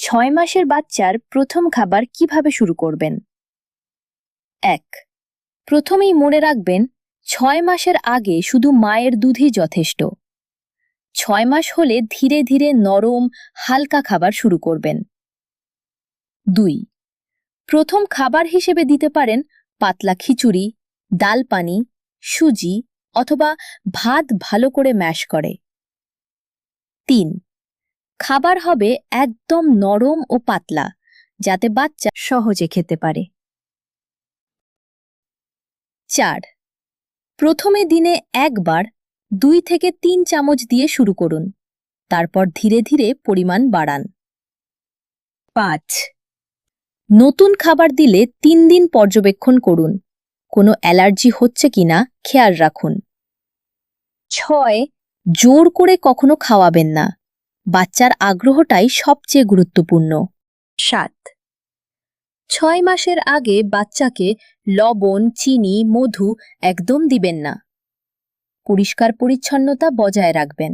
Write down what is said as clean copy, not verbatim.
6 মাসের বাচ্চার প্রথম খাবার কিভাবে শুরু করবেন? ১. প্রথমেই মনে রাখবেন 6 মাসের আগে শুধু মায়ের দুধই যথেষ্ট। 6 মাস হলে ধীরে ধীরে নরম, হালকা খাবার শুরু করবেন। ২. প্রথম খাবার হিসেবে দিতে পারেন পাতলা খিচুড়ি, ডাল পানি, সুজি অথবা ভাত ভালো করে ম্যাশ করে। ৩. খাবার হবে একদম নরম ও পাতলা, যাতে বাচ্চা সহজে খেতে পারে। ৪. প্রথমে দিনে একবার 2 থেকে 3 চামচ দিয়ে শুরু করুন, তারপর ধীরে ধীরে পরিমাণ বাড়ান। ৫. নতুন খাবার দিলে 3 দিন পর্যবেক্ষণ করুন, কোনো অ্যালার্জি হচ্ছে কিনা খেয়াল রাখুন। ৬. জোর করে কখনো খাওয়াবেন না, বাচ্চার আগ্রহটাই সবচেয়ে গুরুত্বপূর্ণ। ৭. 6 মাসের আগে বাচ্চাকে লবণ, চিনি, মধু একদম দিবেন না। পরিষ্কার পরিচ্ছন্নতা বজায় রাখবেন।